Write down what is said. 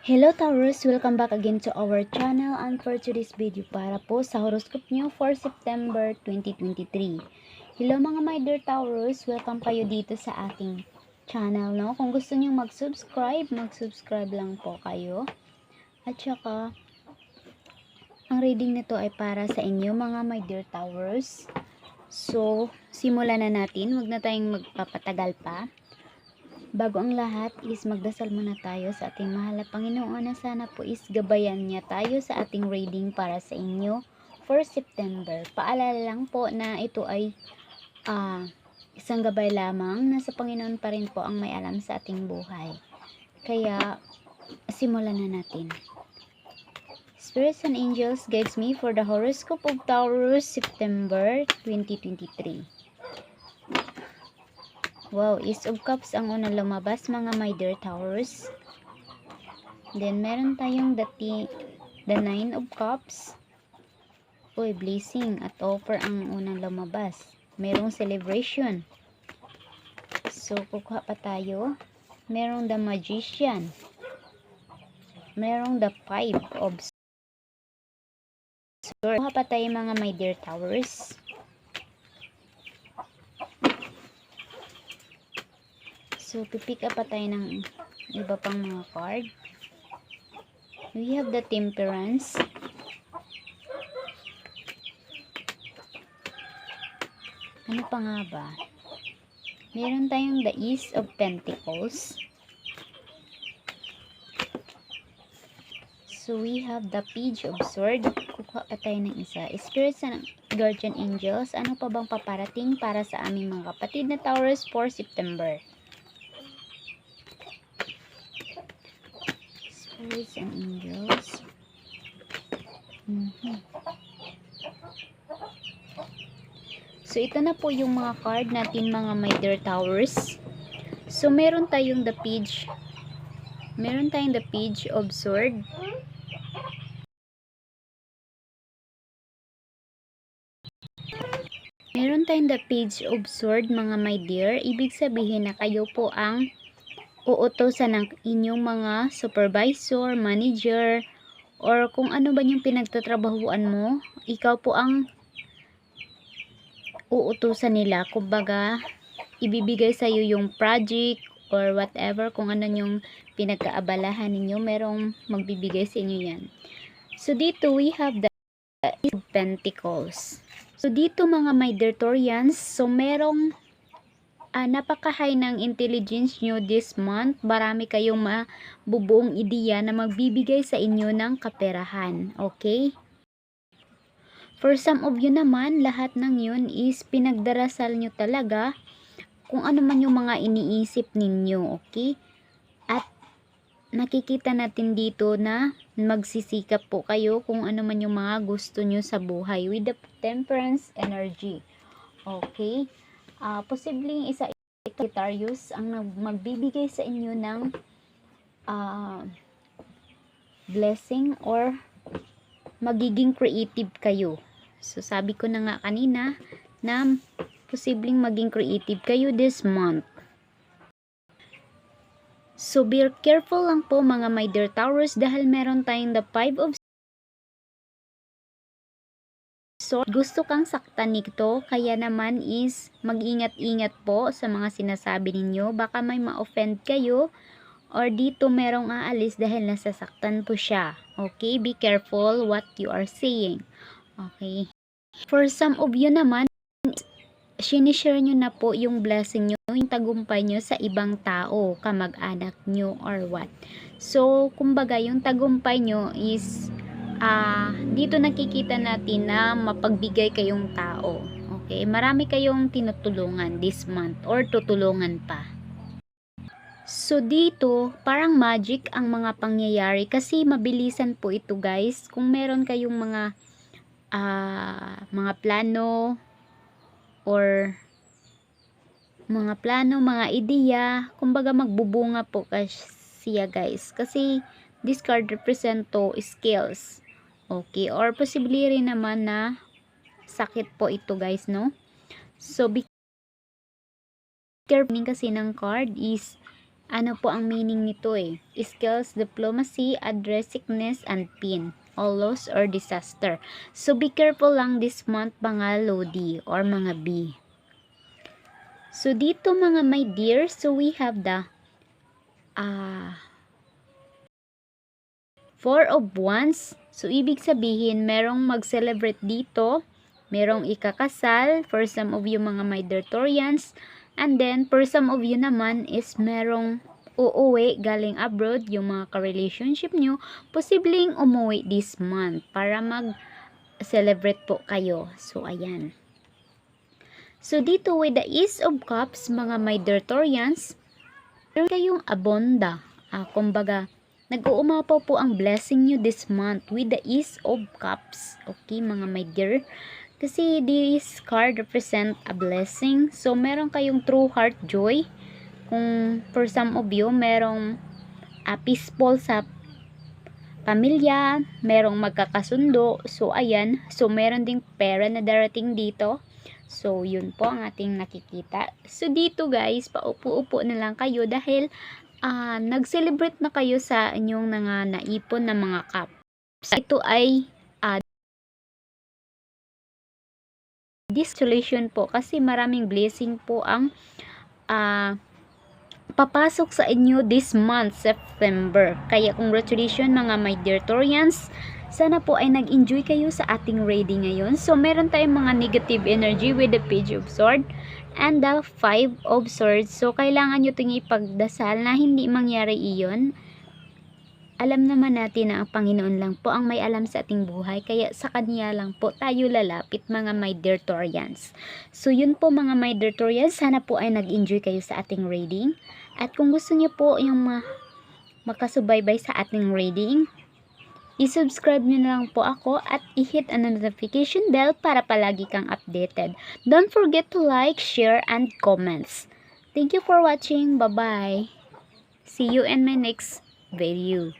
Hello Taurus! Welcome back again to our channel and for today's video para po sa horoscope nyo for September 2023. Hello mga my dear Taurus! Welcome kayo dito sa ating channel, no? Kung gusto nyo mag-subscribe lang po kayo. At saka, ang reading nito ay para sa inyo mga my dear Taurus. So, simulan na natin. Huwag na tayong magpapatagal pa. Bago ang lahat is magdasal muna tayo sa ating mahal na Panginoon na sana po is gabayan niya tayo sa ating reading para sa inyo for September. Paalala lang po na ito ay isang gabay lamang. Nasa Panginoon pa rin po ang may alam sa ating buhay. Kaya simulan na natin. Spirits and Angels guides me for the horoscope of Taurus September 2023. Wow, Ace of Cups ang unang lumabas mga my dear Taurus. Then meron tayong the Nine of Cups. Uy, blessing at offer ang unang lumabas. Merong celebration. So, kukuha pa tayo. Merong the Magician. Merong the Five of Swords. Kukuha pa tayo mga my dear Taurus. So, pipick up pa tayo ng iba pang mga card. We have the Temperance. Ano pa nga ba? Meron tayong the Ace of Pentacles. So, we have the Page of Swords. Kukuha pa tayo ng isa. Spirits and Guardian Angels. Ano pa bang paparating para sa aming mga kapatid na Taurus for September? Spirits and Angels. So, ito na po yung mga card natin mga my dear Taurus. So, meron tayong the Page. Meron tayong the Page of Sword. Meron tayong the Page of Sword mga my dear. Ibig sabihin na kayo po ang uutosan ng inyong mga supervisor, manager, or kung ano ba yung pinagtatrabahuan mo, ikaw po ang uutusan nila. Kumbaga, ibibigay sa iyo yung project or whatever, kung ano yung pinagkaabalahan ninyo, merong magbibigay sa inyo yan. So, dito we have the Ace of Pentacles. So, dito mga my dear Taurians, so merong napaka-high ng intelligence nyo this month. Marami kayong mabubuong ideya na magbibigay sa inyo ng kaperahan. Okay? For some of you naman, lahat ng yun is pinagdarasal nyo talaga kung ano man yung mga iniisip ninyo. Okay? At nakikita natin dito na magsisikap po kayo kung ano man yung mga gusto nyo sa buhay with the Temperance energy. Okay? Posibleng isa Sagittarius ang magbibigay sa inyo ng blessing or magiging creative kayo. So, sabi ko na nga kanina na posibleng maging creative kayo this month. So, be careful lang po mga my dear Taurus dahil meron tayong the Five of Swords. Gusto kang saktan nito, kaya naman is mag-ingat-ingat po sa mga sinasabi ninyo. Baka may ma-offend kayo or dito merong aalis dahil nasasaktan po siya. Okay? Be careful what you are saying. Okay? For some of you naman, sinishare nyo na po yung blessing nyo, yung tagumpay nyo sa ibang tao, kamag-anak nyo or what. So, kumbaga, yung tagumpay nyo is dito nakikita natin na mapagbigay kayong tao. Okay? Marami kayong tinutulungan this month or tutulungan pa. So, dito, parang magic ang mga pangyayari kasi mabilisan po ito guys. Kung meron kayong mga plano or mga ideya, kumbaga magbubunga po siya guys. Kasi this card represent to skills. Okay, or posible rin naman na sakit po ito guys, no? So, be careful kasi ng card is Ano po ang meaning nito eh? Skills, diplomacy, adressiveness, and pin. All loss or disaster. So, be careful lang this month mga Lodi or mga B. So, dito mga my dear, so we have the Four of Wands. So, ibig sabihin, merong mag-celebrate dito. Merong ikakasal for some of you mga my Taurians. And then, for some of you naman is merong uuwi galing abroad, yung mga ka-relationship nyo. Posibleng umuwi this month para mag-celebrate po kayo. So, ayan. So, dito with the Ace of Cups, mga my Taurians, meron kayong abonda. Kumbaga, nag-uumapaw po ang blessing nyo this month with the Ace of Cups. Okay, mga my dear. Kasi this card represent a blessing. So, meron kayong true heart joy. Kung for some of you, merong peaceful sa pamilya, merong magkakasundo. So, ayan. So, meron ding pera na darating dito. So, yun po ang ating nakikita. So, dito guys, paupo-upo na lang kayo dahil nag-celebrate na kayo sa inyong naipon na mga cups. Ito ay distillation po kasi maraming blessing po ang papasok sa inyo this month, September. Kaya congratulations mga my dear Taurians. Sana po ay nag-enjoy kayo sa ating reading ngayon. So, meron tayong mga negative energy with the Page of Swords and the Five of Swords. So, kailangan nyo itong ipagdasal na hindi mangyari iyon. Alam naman natin na ang Panginoon lang po ang may alam sa ating buhay. Kaya sa Kanya lang po tayo lalapit mga my dear Taurians. So, yun po mga my dear Taurians. Sana po ay nag-enjoy kayo sa ating reading. At kung gusto niyo po yung makasubaybay sa ating reading, i-subscribe nyo na lang po ako at i-hit ang notification bell para palagi kang updated. Don't forget to like, share, and comments. Thank you for watching. Bye-bye. See you in my next video.